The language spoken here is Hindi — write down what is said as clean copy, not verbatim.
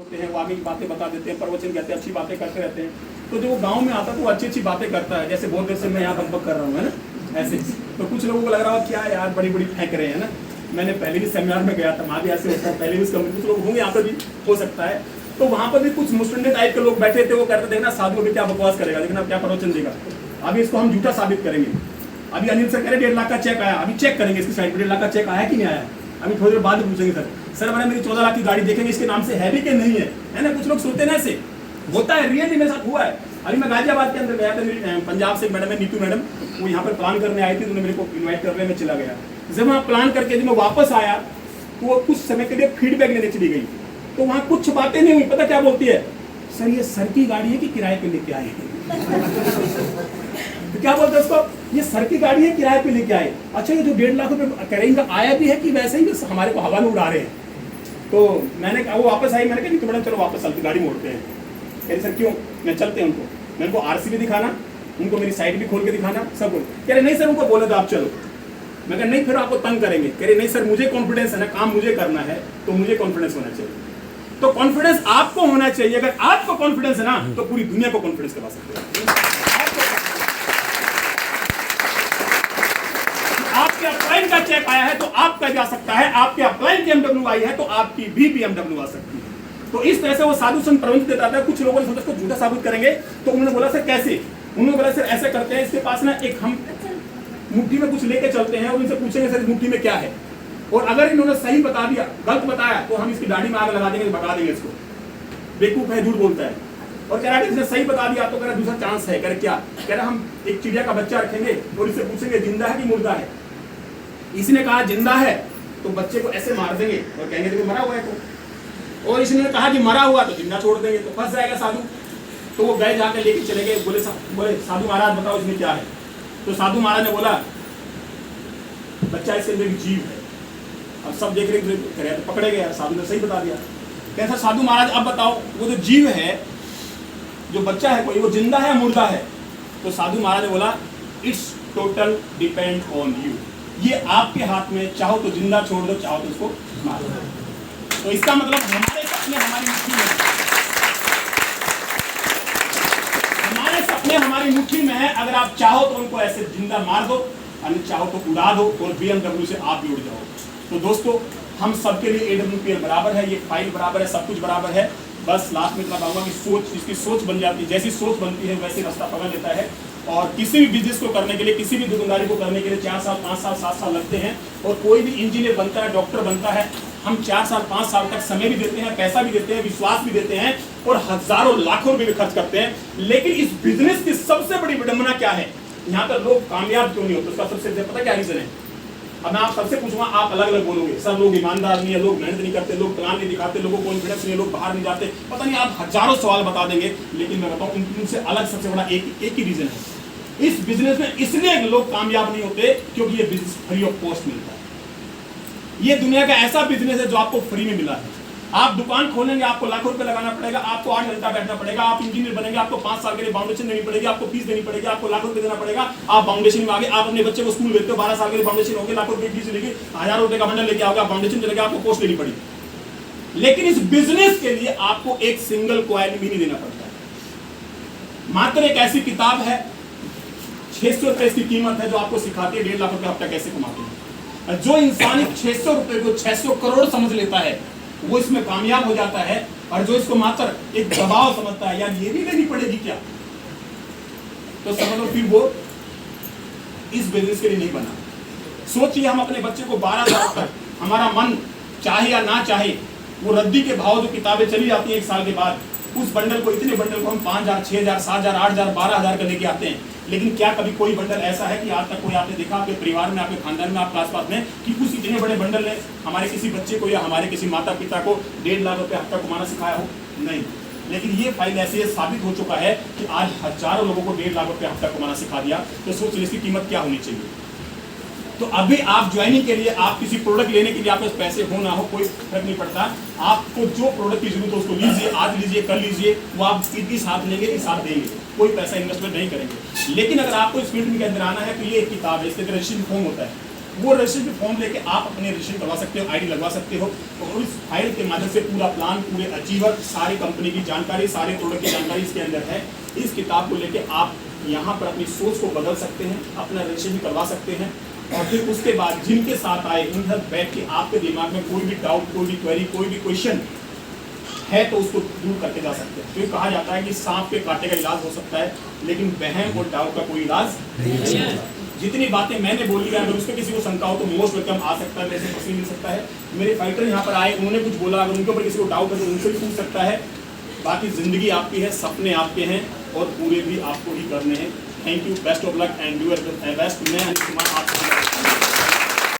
होते हैं, वो आगे की बातें बता देते हैं, प्रवचन कहते हैं, अच्छी बातें करते रहते हैं। तो जो वो गांव में आता है तो वो अच्छी अच्छी बातें करता है, जैसे बहुत देर से मैं यहाँ बकबक कर रहा हूँ, है ना, ऐसे। तो कुछ लोगों को लग रहा है क्या यार बड़ी बड़ी फेंक रहे हैं ना। मैंने पहले भी सेमिनार में गया था, वहाँ भी ऐसे होता है, पहले भी कुछ लोग होंगे यहाँ पर भी हो सकता है। तो वहाँ पर भी कुछ मुस्लिम टाइप के लोग बैठे थे, वो कहते देखना साधु अभी क्या बकवास करेगा, देखना क्या प्रवचन देगा, अभी इसको हम झूठा साबित करेंगे। अभी अनिल सर कह रहे 1.5 लाख का चेक आया, अभी चेक करेंगे इसकी साइड पर 1.5 लाख का चेक आया कि नहीं आया। अभी थोड़ी देर बाद पूछेंगे सर मैंने मेरी 14 लाख की गाड़ी देखेंगे इसके नाम से है भी कि नहीं है ना। कुछ लोग सोचते ना ऐसे होता है, रियली मेरे साथ हुआ है। अभी मैं गाजियाबाद के अंदर गया था, मेरी पंजाब से मैडम है नीतू मैडम, वो यहाँ पर प्लान करने आई थी, उन्होंने मेरे को इन्वाइट कर रहे, मैं चला गया। जब वहाँ प्लान करके जब मैं वापस आया तो वो कुछ समय के लिए फीडबैक लेने चली गई, तो वहाँ कुछ बातें नहीं हुई। पता क्या बोलती है, सर ये सर की गाड़ी है कि किराए पे लेके आए हैं। तो क्या बोलते हैं उसको, ये सर की गाड़ी है किराए पे लेके आए। अच्छा ये जो 1.5 लाख रुपए करेंगे आया भी है कि वैसे ही हमारे को हवा में उड़ा रहे हैं। तो मैंने कहा, वो वापस आई, मैंने कहा नहीं तो मैडम चलो वापस चलते, गाड़ी मोड़ते हैं। कह रहे सर क्यों, मैं चलते हैं उनको, मेरे को आरसी भी दिखाना, उनको मेरी साइड भी खोल के दिखाना, सब कुछ। कह रहे नहीं सर उनको बोले तो आप चलो। मैं कहा नहीं फिर आपको तंग करेंगे। कह रहे नहीं सर मुझे कॉन्फिडेंस है ना, काम मुझे करना है तो मुझे कॉन्फिडेंस होना चाहिए। तो कॉन्फिडेंस आपको होना चाहिए, अगर आपको कॉन्फिडेंस है ना तो पूरी दुनिया को कॉन्फिडेंस करवा सकते हैं। आपके अपलाइन का चेक आया है तो आपका जा सकता है, आपके अपलाइन की BMW आई है तो आपकी भी BMW आ सकती है। तो इस तरह से वो साधु संत प्रवचन देता था। कुछ लोगों ने सोचा इसको झूठा साबित करेंगे, तो उन्होंने बोला सर कैसे, उन्होंने बोला सर ऐसे करते हैं, इसके पास ना एक हम मुट्ठी में कुछ लेके चलते हैं और इनसे पूछेंगे सर इस मुट्ठी में क्या है, और अगर इन्होंने सही बता दिया, गलत बताया तो हम इसकी दाढ़ी में आग लगा देंगे, बता देंगे इसको बेवकूफ है, झूठ बोलता है। और कह रहा है इसने सही बता दिया तो कह रहा दूसरा चांस है। कह रहे क्या, कह रहा हम एक चिड़िया का बच्चा रखेंगे और इससे पूछेंगे जिंदा है कि मुर्दा है। इसने कहा जिंदा है तो बच्चे को ऐसे मार देंगे और कहेंगे देखो मरा हुआ है तो, और इसने कहा कि मरा हुआ तो जिंदा छोड़ देंगे, तो फंस जाएगा साधु। तो वो गए जाके लेके चले गए, बोले साधु महाराज बताओ इसमें क्या है। तो साधु महाराज ने बोला बच्चा इसके अंदर जीव है। अब सब देख रहे थे तो पकड़े गए, साधु ने सही बता दिया। कैसा साधु महाराज अब बताओ वो जो जीव है, जो बच्चा है कोई, वो जिंदा है मुर्दा है। तो साधु महाराज ने बोला it's total depend on you, ये आपके हाथ में, चाहो तो जिंदा छोड़ दो, चाहो तो इसको मार दो। तो इसका मतलब हमारे सपने हमारी मुट्ठी में, हमारे सपने हमारी मुट्ठी में है। अगर आप चाहो तो उनको ऐसे जिंदा मार दो, अन्य चाहो तो उड़ा दो और BMW से आप भी उड़ जाओ। तो दोस्तों हम सबके लिए AWPL बराबर है, ये फाइल बराबर है, सब कुछ बराबर है। बस लास्ट में इतना कहूँगा कि सोच, जिसकी सोच बन जाती है, जैसी सोच बनती है वैसे रास्ता पकड़ लेता है। और किसी भी बिजनेस को करने के लिए, किसी भी दुकानदारी को करने के लिए 4 साल 5 साल 7 साल लगते हैं। और कोई भी इंजीनियर बनता है, डॉक्टर बनता है, हम 4 साल 5 साल तक समय भी देते हैं, पैसा भी देते हैं, विश्वास भी देते हैं और हजारों लाखों रुपए भी खर्च करते हैं। लेकिन इस बिजनेस की सबसे बड़ी विडंबना क्या है, यहाँ पर लोग कामयाब क्यों नहीं होते, उसका सबसे पता क्या रीजन है। अब मैं आप सबसे पूछूंगा, आप अलग अलग बोलोगे, सब लोग ईमानदार नहीं है, लोग मेहनत नहीं करते, लोग प्लान नहीं दिखाते, लोगों को कॉन्फिडेंस नहीं, लोग बाहर नहीं जाते, पता नहीं आप हजारों सवाल बता देंगे। लेकिन मैं बताऊं उनसे अलग सबसे बड़ा एक ही रीजन है, इस बिजनेस में इसलिए लोग कामयाब नहीं होते क्योंकि ये बिजनेस फ्री ऑफ कॉस्ट मिलता है। ये दुनिया का ऐसा बिजनेस है जो आपको फ्री में मिला है। आप दुकान खोलेंगे, आपको लाखों रुपए लगाना पड़ेगा, आपको 8 घंटा बैठना पड़ेगा, आप इंजीनियर बनेंगे, आपको 5 साल के लिए फाउंडेशन देनी पड़ेगी, आपको फीस देनी पड़ेगी, आपको लाखों रुपए देना पड़ेगा। आप फाउंडेशन में आगे, आप अपने बच्चे को स्कूल भेजते हो, 12 साल के लिए फाउंडेशन होगी, लाखों रुपए फीस लेगी, 1000 रुपए का बंडल लेके आओगे, फाउंडेशन चलेगा, आपको पोस्ट लेनी पड़ेगी। लेकिन इस बिजनेस के लिए आपको एक सिंगल कॉइन भी नहीं देना पड़ता है। मात्र एक ऐसी किताब है 600 रुपए इसकी कीमत है, जो आपको सिखाती है 1.5 लाख रुपए हफ्ता कैसे कमाते हैं। जो इंसान 600 रुपए को 600 करोड़ समझ लेता है वो इसमें कामयाब हो जाता है, और जो इसको मात्र एक दबाव समझता है, यार ये भी लेनी पड़ेगी क्या, तो समझो फिर वो इस बिजनेस के लिए नहीं बना। सोचिए हम अपने बच्चे को 12 साल तक, हमारा मन चाहे या ना चाहे, वो रद्दी के भाव जो किताबें चली जाती है 1 साल के बाद, उस बंडल को, इतने बंडल को हम 5000 6000 7000 8000 12000 का लेके आते हैं। लेकिन क्या कभी कोई बंडल ऐसा है कि आज तक कोई आपने देखा आपके परिवार में, आपके खानदान में, आपके आसपास में, कि कुछ इतने बड़े बंडल ने हमारे किसी बच्चे को या हमारे किसी माता पिता को 1.5 लाख रुपए हफ्ता कमाना सिखाया हो? नहीं। लेकिन ये फाइल ऐसे साबित हो चुका है कि आज हजारों लोगों को 1.5 लाख रुपए हफ्ता कमाना सिखा दिया। तो सोचिए इसकी कीमत क्या होनी चाहिए। तो अभी आप ज्वाइनिंग के लिए, आप किसी प्रोडक्ट लेने के लिए आपके पास पैसे हो ना हो कोई फर्क नहीं पड़ता, आपको जो प्रोडक्ट की जरूरत है उसको लीजिए, आज लीजिए, कल लीजिए, वो आप इतनी साथ लेंगे कि साथ देंगे, कोई पैसा इन्वेस्टमेंट नहीं करेंगे। लेकिन अगर आपको इस फील्ड के अंदर आना है तो ये एक किताब है, इसके अंदर रजिस्ट्रेशन फॉर्म होता है, वो रजिस्ट्रेशन फॉर्म लेके आप अपने रजिस्ट्रेशन करवा सकते हो, आईडी लगवा सकते हो और इस फाइल के माध्यम से पूरा प्लान, पूरे अचीवर, सारी कंपनी की जानकारी, सारे प्रोडक्ट की जानकारी इसके अंदर है। इस किताब को लेके आप यहाँ पर अपनी सोच को बदल सकते हैं, अपना रजिस्ट्रेशन करवा सकते हैं और फिर उसके बाद जिनके साथ आए उधर बैठ के आपके दिमाग में कोई भी डाउट, कोई भी क्वेरी, कोई भी क्वेश्चन है तो उसको दूर करके जा सकते हैं। क्योंकि कहा जाता है कि सांप के कांटे का इलाज हो सकता है लेकिन वहम और डाउट का कोई इलाज नहीं होता। जितनी बातें मैंने बोली अगर उसमें किसी को शंका हो तो मोस्ट वेलकम आ सकता है, मेरे से पर्सनली मिल सकता है। मेरे फाइटर यहाँ पर आए, उन्होंने कुछ बोला, अगर उनके ऊपर किसी को डाउट है तो उनसे भी पूछ सकता है। बाकी जिंदगी आपकी है, सपने आपके हैं और पूरे भी आपको ही करने हैं। Thank you, best of luck and do your best. मैं अनिल कुमार आपसे